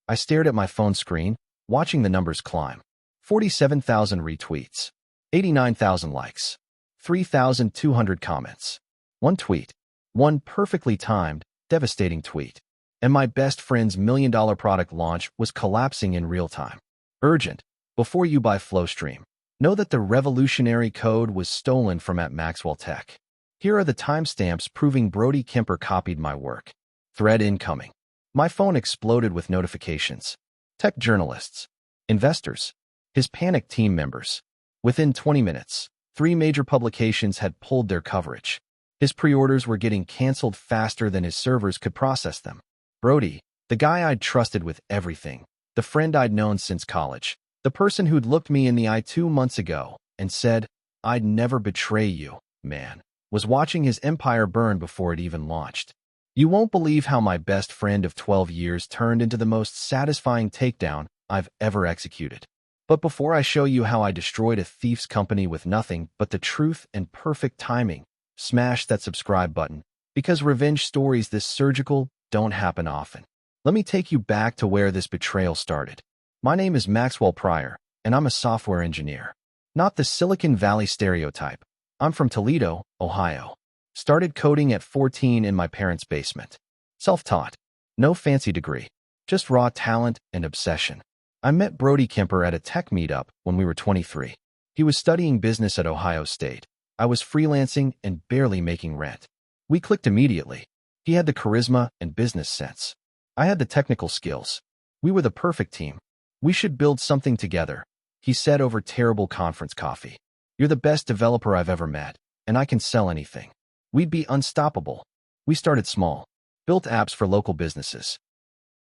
I stared at my phone screen, watching the numbers climb. 47,000 retweets, 89,000 likes, 3,200 comments. One tweet. One perfectly timed, devastating tweet. And my best friend's $1,000,000 product launch was collapsing in real time. Urgent. Before you buy FlowStream, know that the revolutionary code was stolen from at Maxwell Tech. Here are the timestamps proving Brody Kemper copied my work. Thread incoming. My phone exploded with notifications. Tech journalists. Investors. His panicked team members. Within 20 minutes, 3 major publications had pulled their coverage. His pre-orders were getting canceled faster than his servers could process them. Brody, the guy I'd trusted with everything, the friend I'd known since college, the person who'd looked me in the eye 2 months ago and said, "I'd never betray you, man," was watching his empire burn before it even launched. You won't believe how my best friend of 12 years turned into the most satisfying takedown I've ever executed. But before I show you how I destroyed a thief's company with nothing but the truth and perfect timing, smash that subscribe button, because revenge stories this surgical don't happen often. Let me take you back to where this betrayal started. My name is Maxwell Pryor, and I'm a software engineer. Not the Silicon Valley stereotype. I'm from Toledo, Ohio. Started coding at 14 in my parents' basement. Self-taught. No fancy degree. Just raw talent and obsession. I met Brody Kemper at a tech meetup when we were 23. He was studying business at Ohio State. I was freelancing and barely making rent. We clicked immediately. He had the charisma and business sense. I had the technical skills. We were the perfect team. We should build something together, he said over terrible conference coffee. You're the best developer I've ever met, and I can sell anything. We'd be unstoppable. We started small, built apps for local businesses.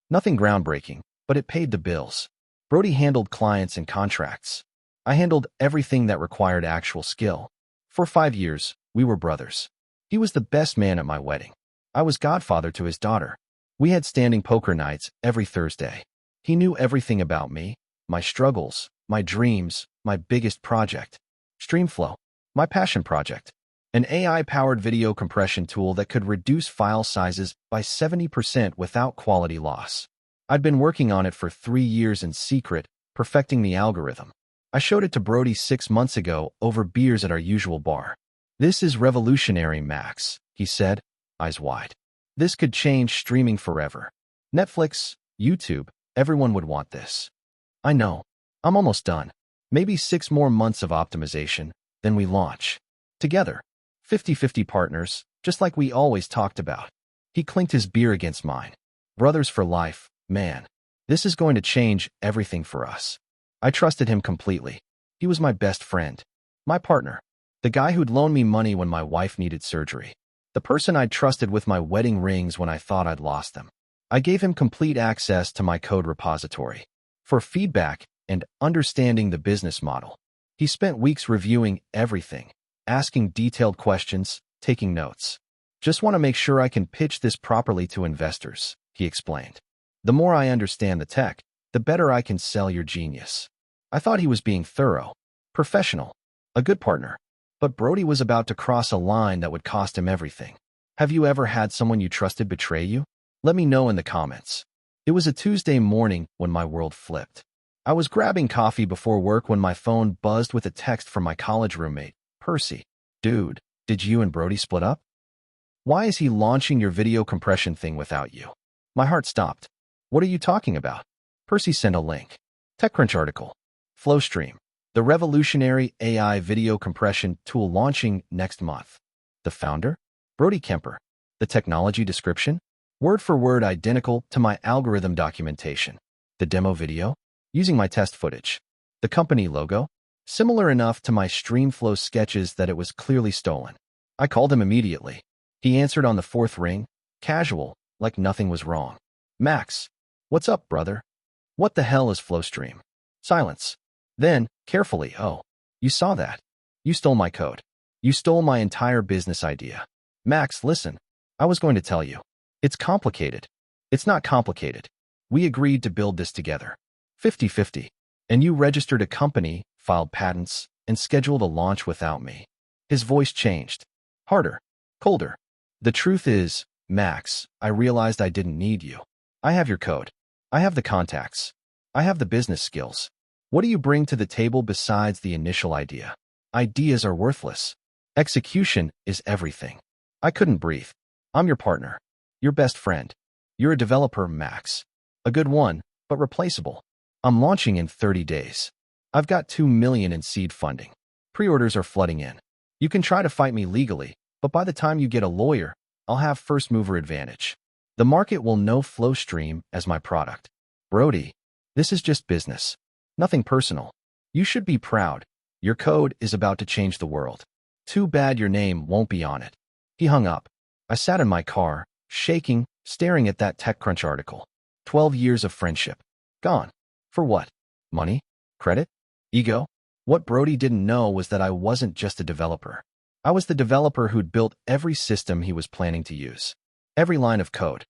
Nothing groundbreaking, but it paid the bills. Brody handled clients and contracts. I handled everything that required actual skill. For 5 years, we were brothers. He was the best man at my wedding. I was godfather to his daughter. We had standing poker nights every Thursday. He knew everything about me, my struggles, my dreams, my biggest project. StreamFlow, my passion project. An AI-powered video compression tool that could reduce file sizes by 70% without quality loss. I'd been working on it for 3 years in secret, perfecting the algorithm. I showed it to Brody 6 months ago over beers at our usual bar. This is revolutionary, Max, he said, eyes wide. This could change streaming forever. Netflix, YouTube, everyone would want this. I know. I'm almost done. Maybe 6 more months of optimization, then we launch. Together. 50-50 partners, just like we always talked about. He clinked his beer against mine. Brothers for life, man. This is going to change everything for us. I trusted him completely. He was my best friend. My partner. The guy who'd loan me money when my wife needed surgery. The person I'd trusted with my wedding rings when I thought I'd lost them. I gave him complete access to my code repository. For feedback and understanding the business model. He spent weeks reviewing everything, asking detailed questions, taking notes. Just want to make sure I can pitch this properly to investors, he explained. The more I understand the tech, the better I can sell your genius. I thought he was being thorough, professional, a good partner. But Brody was about to cross a line that would cost him everything. Have you ever had someone you trusted betray you? Let me know in the comments. It was a Tuesday morning when my world flipped. I was grabbing coffee before work when my phone buzzed with a text from my college roommate, Percy. Dude, did you and Brody split up? Why is he launching your video compression thing without you? My heart stopped. What are you talking about? Percy sent a link. TechCrunch article. FlowStream, the revolutionary AI video compression tool launching next month. The founder? Brody Kemper. The technology description? Word for word identical to my algorithm documentation. The demo video? Using my test footage. The company logo? Similar enough to my StreamFlow sketches that it was clearly stolen. I called him immediately. He answered on the 4th ring, casual, like nothing was wrong. Max, what's up, brother? What the hell is FlowStream? Silence. Then, carefully, oh, you saw that. You stole my code. You stole my entire business idea. Max, listen. I was going to tell you. It's complicated. It's not complicated. We agreed to build this together. 50-50. And you registered a company, filed patents, and scheduled a launch without me. His voice changed. Harder. Colder. The truth is, Max, I realized I didn't need you. I have your code. I have the contacts. I have the business skills. What do you bring to the table besides the initial idea? Ideas are worthless. Execution is everything. I couldn't breathe. I'm your partner. Your best friend. You're a developer, Max. A good one, but replaceable. I'm launching in 30 days. I've got $2 million in seed funding. Pre-orders are flooding in. You can try to fight me legally, but by the time you get a lawyer, I'll have first mover advantage. The market will know FlowStream as my product. Brody, this is just business. Nothing personal. You should be proud. Your code is about to change the world. Too bad your name won't be on it. He hung up. I sat in my car, shaking, staring at that TechCrunch article. 12 years of friendship. Gone. For what? Money? Credit? Ego? What Brody didn't know was that I wasn't just a developer. I was the developer who'd built every system he was planning to use. Every line of code.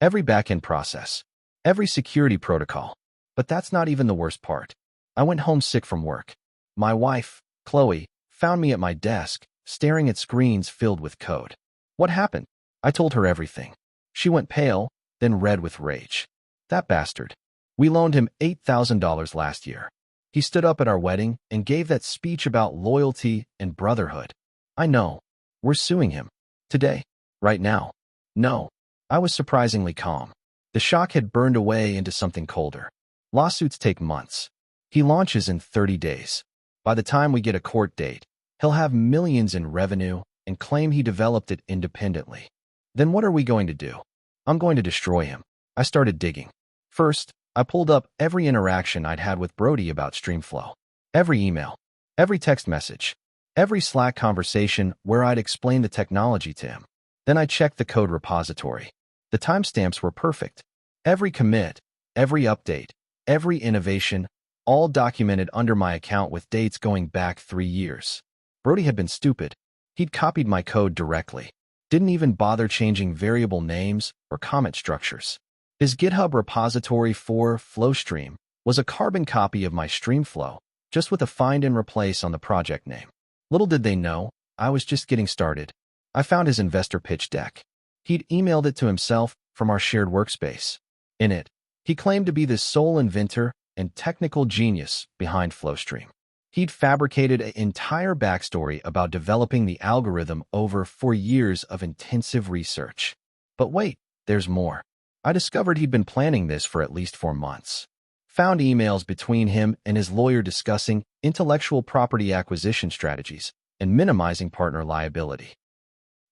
Every backend process. Every security protocol. But that's not even the worst part. I went home sick from work. My wife, Chloe, found me at my desk, staring at screens filled with code. What happened? I told her everything. She went pale, then red with rage. That bastard. We loaned him $8,000 last year. He stood up at our wedding and gave that speech about loyalty and brotherhood. I know. We're suing him. Today. Right now. No. I was surprisingly calm. The shock had burned away into something colder. Lawsuits take months. He launches in 30 days. By the time we get a court date, he'll have millions in revenue and claim he developed it independently. Then what are we going to do? I'm going to destroy him. I started digging. First, I pulled up every interaction I'd had with Brody about StreamFlow. Every email, every text message, every Slack conversation where I'd explained the technology to him. Then I checked the code repository. The timestamps were perfect. Every commit, every update, every innovation, all documented under my account with dates going back 3 years. Brody had been stupid. He'd copied my code directly. Didn't even bother changing variable names or comment structures. His GitHub repository for FlowStream was a carbon copy of my StreamFlow, just with a find and replace on the project name. Little did they know, I was just getting started. I found his investor pitch deck. He'd emailed it to himself from our shared workspace. In it, he claimed to be the sole inventor and technical genius behind FlowStream. He'd fabricated an entire backstory about developing the algorithm over 4 years of intensive research. But wait, there's more. I discovered he'd been planning this for at least 4 months. Found emails between him and his lawyer discussing intellectual property acquisition strategies and minimizing partner liability.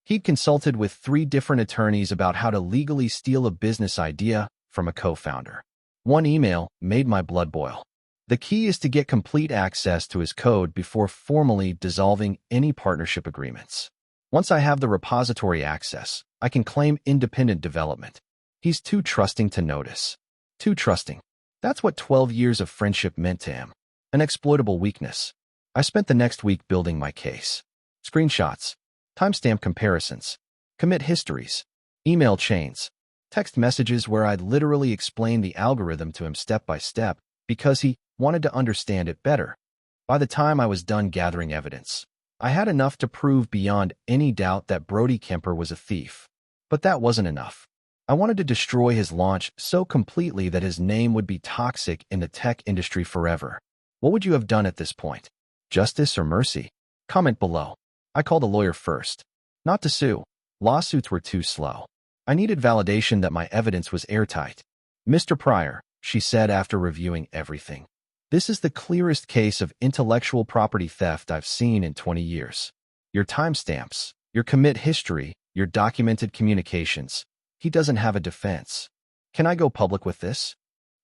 He'd consulted with 3 different attorneys about how to legally steal a business idea from a co-founder. One email made my blood boil. The key is to get complete access to his code before formally dissolving any partnership agreements. Once I have the repository access, I can claim independent development. He's too trusting to notice. Too trusting. That's what 12 years of friendship meant to him. An exploitable weakness. I spent the next week building my case. Screenshots, timestamp comparisons, commit histories, email chains, text messages where I'd literally explained the algorithm to him step by step because he wanted to understand it better. By the time I was done gathering evidence, I had enough to prove beyond any doubt that Brody Kemper was a thief. But that wasn't enough. I wanted to destroy his launch so completely that his name would be toxic in the tech industry forever. What would you have done at this point? Justice or mercy? Comment below. I called a lawyer first. Not to sue. Lawsuits were too slow. I needed validation that my evidence was airtight. Mr. Pryor, she said after reviewing everything. This is the clearest case of intellectual property theft I've seen in 20 years. Your timestamps, your commit history, your documented communications. He doesn't have a defense. Can I go public with this?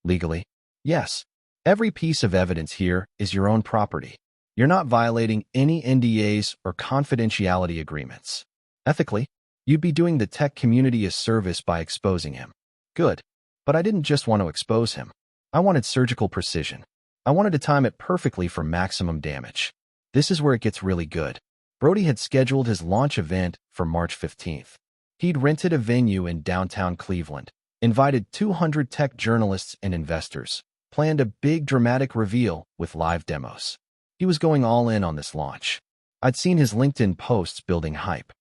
Legally? Yes. Every piece of evidence here is your own property. You're not violating any NDAs or confidentiality agreements. Ethically, you'd be doing the tech community a service by exposing him. Good. But I didn't just want to expose him. I wanted surgical precision. I wanted to time it perfectly for maximum damage. This is where it gets really good. Brody had scheduled his launch event for March 15th. He'd rented a venue in downtown Cleveland, invited 200 tech journalists and investors, planned a big dramatic reveal with live demos. He was going all in on this launch. I'd seen his LinkedIn posts building hype.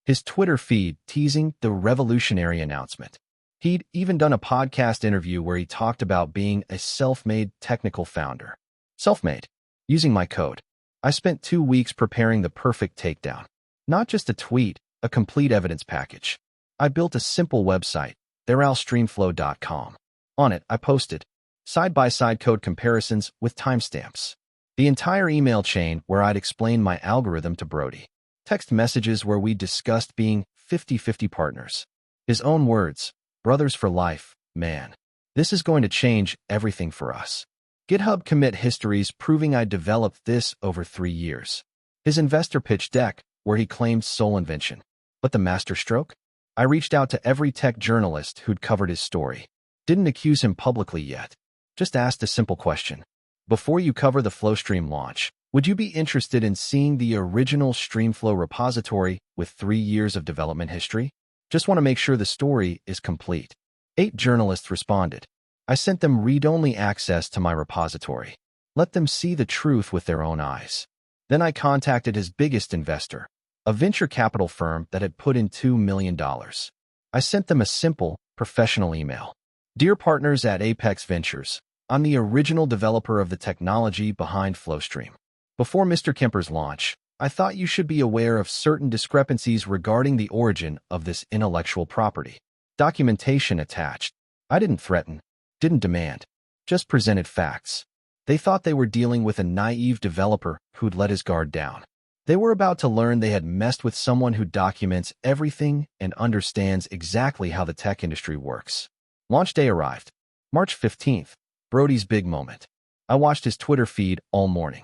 His Twitter feed teasing the revolutionary announcement. He'd even done a podcast interview where he talked about being a self-made technical founder. Self-made. Using my code. I spent 2 weeks preparing the perfect takedown. Not just a tweet, a complete evidence package. I built a simple website, theralstreamflow.com. On it, I posted side-by-side code comparisons with timestamps. The entire email chain where I'd explained my algorithm to Brody. Text messages where we discussed being 50-50 partners. His own words, brothers for life, man. This is going to change everything for us. GitHub commit histories proving I developed this over 3 years. His investor pitch deck, where he claimed sole invention. But the masterstroke? I reached out to every tech journalist who'd covered his story. Didn't accuse him publicly yet. Just asked a simple question. Before you cover the FlowStream launch, would you be interested in seeing the original StreamFlow repository with 3 years of development history? Just want to make sure the story is complete. 8 journalists responded. I sent them read-only access to my repository. Let them see the truth with their own eyes. Then I contacted his biggest investor, a venture capital firm that had put in $2 million. I sent them a simple, professional email. Dear partners at Apex Ventures, I'm the original developer of the technology behind FlowStream. Before Mr. Kemper's launch, I thought you should be aware of certain discrepancies regarding the origin of this intellectual property. Documentation attached. I didn't threaten, didn't demand, just presented facts. They thought they were dealing with a naive developer who'd let his guard down. They were about to learn they had messed with someone who documents everything and understands exactly how the tech industry works. Launch day arrived. March 15th, Brody's big moment. I watched his Twitter feed all morning.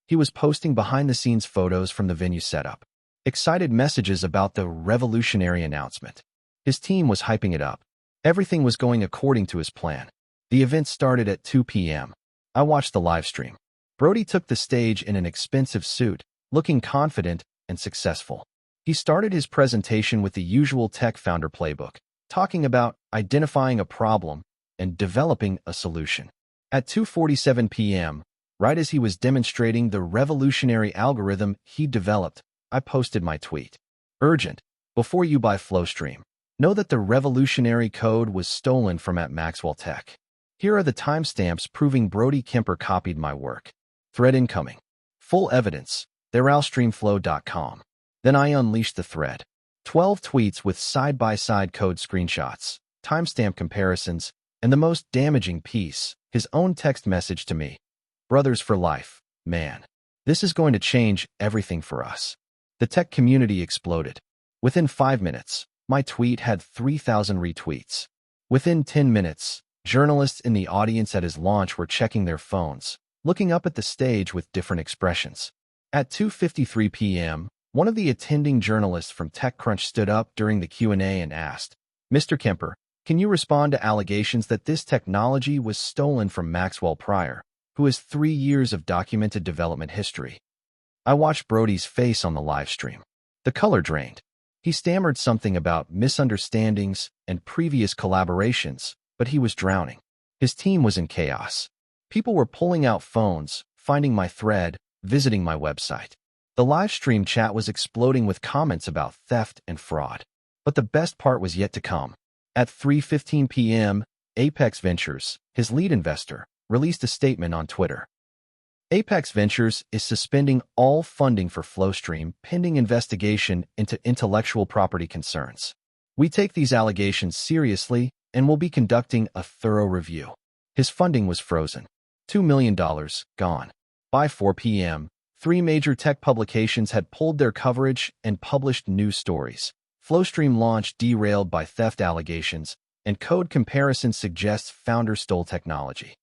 He was posting behind-the-scenes photos from the venue setup, excited messages about the revolutionary announcement. His team was hyping it up. Everything was going according to his plan. The event started at 2 p.m. I watched the live stream. Brody took the stage in an expensive suit, looking confident and successful. He started his presentation with the usual tech founder playbook, talking about identifying a problem and developing a solution. At 2:47 p.m., right as he was demonstrating the revolutionary algorithm he developed, I posted my tweet. Urgent. Before you buy FlowStream, know that the revolutionary code was stolen from at Maxwell Tech. Here are the timestamps proving Brody Kemper copied my work. Thread incoming. Full evidence. theralstreamflow.com. Then I unleashed the thread. 12 tweets with side-by-side code screenshots, timestamp comparisons, and the most damaging piece, his own text message to me. Brothers for life, man. This is going to change everything for us. The tech community exploded. Within 5 minutes, my tweet had 3,000 retweets. Within 10 minutes, journalists in the audience at his launch were checking their phones, looking up at the stage with different expressions. At 2:53 p.m., one of the attending journalists from TechCrunch stood up during the Q&A and asked, Mr. Kemper, can you respond to allegations that this technology was stolen from Maxwell Pryor, who has 3 years of documented development history? I watched Brody's face on the live stream. The color drained. He stammered something about misunderstandings and previous collaborations, but he was drowning. His team was in chaos. People were pulling out phones, finding my thread, visiting my website. The live stream chat was exploding with comments about theft and fraud. But the best part was yet to come. At 3:15 p.m., Apex Ventures, his lead investor, released a statement on Twitter. Apex Ventures is suspending all funding for FlowStream pending investigation into intellectual property concerns. We take these allegations seriously and will be conducting a thorough review. His funding was frozen. $2 million gone. By 4 p.m., 3 major tech publications had pulled their coverage and published news stories. FlowStream launch derailed by theft allegations, and code comparison suggests founder stole technology.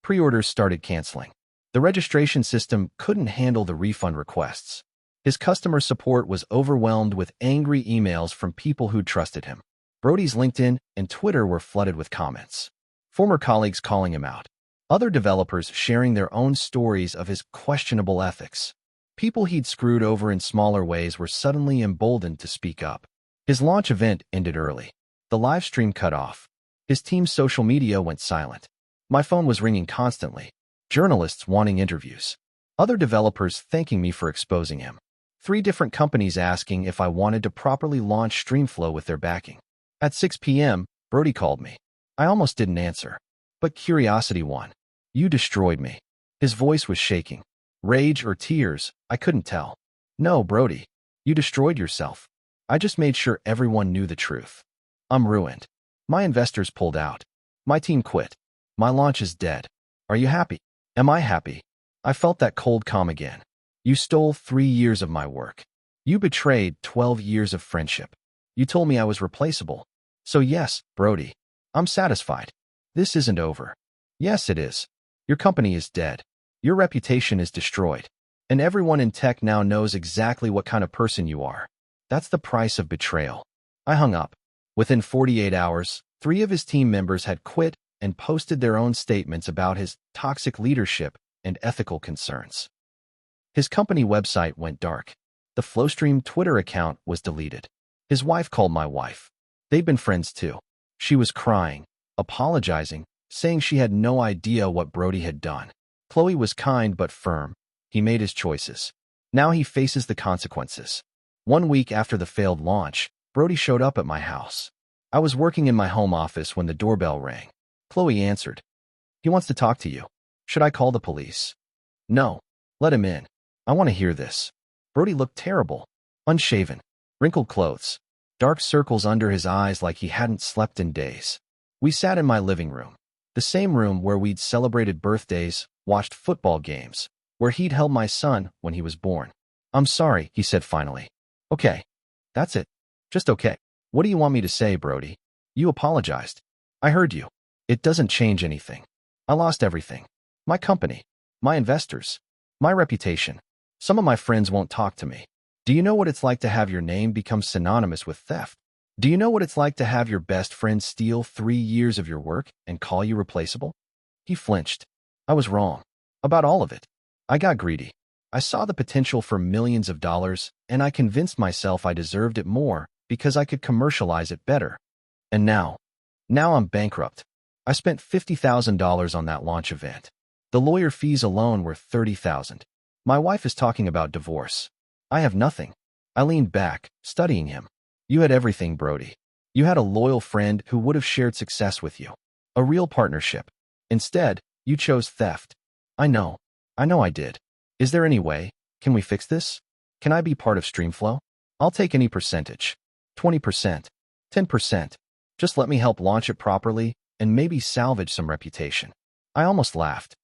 Pre-orders started canceling. The registration system couldn't handle the refund requests. His customer support was overwhelmed with angry emails from people who trusted him. Brody's LinkedIn and Twitter were flooded with comments. Former colleagues calling him out. Other developers sharing their own stories of his questionable ethics. People he'd screwed over in smaller ways were suddenly emboldened to speak up. His launch event ended early. The live stream cut off. His team's social media went silent. My phone was ringing constantly. Journalists wanting interviews. Other developers thanking me for exposing him. 3 different companies asking if I wanted to properly launch StreamFlow with their backing. At 6 p.m., Brody called me. I almost didn't answer. But curiosity won. You destroyed me. His voice was shaking. Rage or tears, I couldn't tell. No, Brody. You destroyed yourself. I just made sure everyone knew the truth. I'm ruined. My investors pulled out. My team quit. My launch is dead. Are you happy? Am I happy? I felt that cold calm again. You stole 3 years of my work. You betrayed 12 years of friendship. You told me I was replaceable. So yes, Brody, I'm satisfied. This isn't over. Yes, it is. Your company is dead. Your reputation is destroyed. And everyone in tech now knows exactly what kind of person you are. That's the price of betrayal. I hung up. Within 48 hours, 3 of his team members had quit and posted their own statements about his toxic leadership and ethical concerns. His company website went dark. The Flowstream Twitter account was deleted. His wife called my wife. They'd been friends too. She was crying, apologizing, saying she had no idea what Brody had done. Chloe was kind but firm. He made his choices. Now he faces the consequences. 1 week after the failed launch, Brody showed up at my house. I was working in my home office when the doorbell rang. Chloe answered. He wants to talk to you. Should I call the police? No. Let him in. I want to hear this. Brody looked terrible. Unshaven. Wrinkled clothes. Dark circles under his eyes like he hadn't slept in days. We sat in my living room. The same room where we'd celebrated birthdays, watched football games, where he'd held my son when he was born. I'm sorry, he said finally. Okay. That's it. Just okay. What do you want me to say, Brody? You apologized. I heard you. It doesn't change anything. I lost everything. My company. My investors. My reputation. Some of my friends won't talk to me. Do you know what it's like to have your name become synonymous with theft? Do you know what it's like to have your best friend steal 3 years of your work and call you replaceable? He flinched. I was wrong. About all of it. I got greedy. I saw the potential for millions of dollars, and I convinced myself I deserved it more because I could commercialize it better. And now I'm bankrupt. I spent $50,000 on that launch event. The lawyer fees alone were $30,000. My wife is talking about divorce. I have nothing. I leaned back, studying him. You had everything, Brody. You had a loyal friend who would have shared success with you. A real partnership. Instead, you chose theft. I know I did. Is there any way? Can we fix this? Can I be part of StreamFlow? I'll take any percentage. 20%. 10%. Just let me help launch it properly and maybe salvage some reputation. I almost laughed.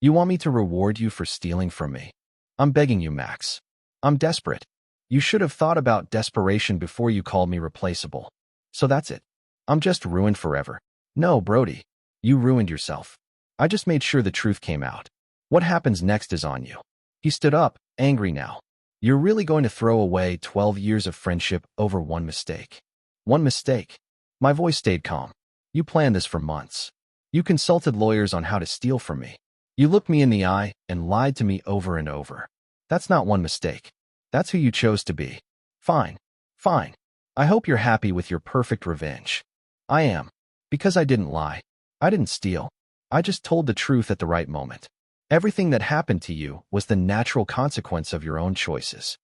You want me to reward you for stealing from me? I'm begging you, Max. I'm desperate. You should have thought about desperation before you called me replaceable. So that's it. I'm just ruined forever. No, Brody. You ruined yourself. I just made sure the truth came out. What happens next is on you. He stood up, angry now. You're really going to throw away 12 years of friendship over one mistake? One mistake? My voice stayed calm. You planned this for months. You consulted lawyers on how to steal from me. You looked me in the eye and lied to me over and over. That's not one mistake. That's who you chose to be. Fine. Fine. I hope you're happy with your perfect revenge. I am. Because I didn't lie. I didn't steal. I just told the truth at the right moment. Everything that happened to you was the natural consequence of your own choices.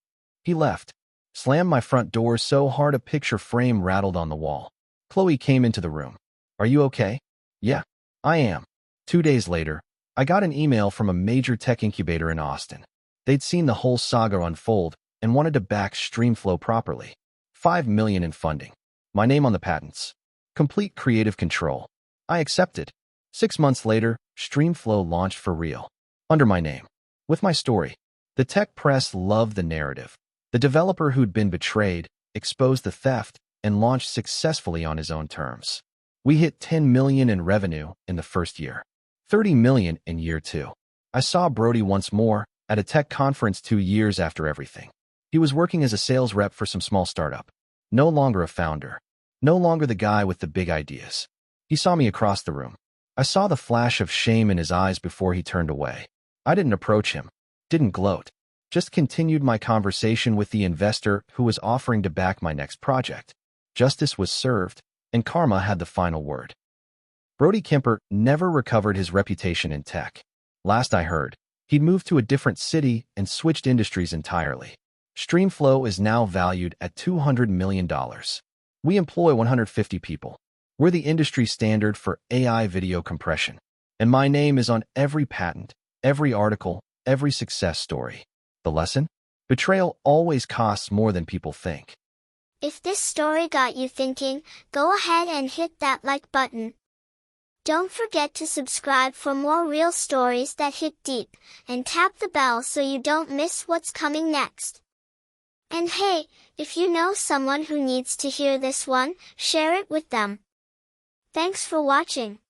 He left. Slammed my front door so hard a picture frame rattled on the wall. Chloe came into the room. Are you okay? Yeah, I am. 2 days later, I got an email from a major tech incubator in Austin. They'd seen the whole saga unfold and wanted to back StreamFlow properly. $5 million in funding. My name on the patents. Complete creative control. I accepted. 6 months later, StreamFlow launched for real. Under my name. With my story. The tech press loved the narrative. The developer who'd been betrayed exposed the theft and launched successfully on his own terms. We hit $10 million in revenue in the first year. $30 million in year 2. I saw Brody once more at a tech conference 2 years after everything. He was working as a sales rep for some small startup. No longer a founder. No longer the guy with the big ideas. He saw me across the room. I saw the flash of shame in his eyes before he turned away. I didn't approach him. Didn't gloat. Just continued my conversation with the investor who was offering to back my next project. Justice was served, and karma had the final word. Brody Kemper never recovered his reputation in tech. Last I heard, he'd moved to a different city and switched industries entirely. StreamFlow is now valued at $200 million. We employ 150 people. We're the industry standard for AI video compression, and my name is on every patent, every article, every success story. The lesson? Betrayal always costs more than people think. If this story got you thinking, go ahead and hit that like button. Don't forget to subscribe for more real stories that hit deep, and tap the bell so you don't miss what's coming next. And hey, if you know someone who needs to hear this one, share it with them. Thanks for watching.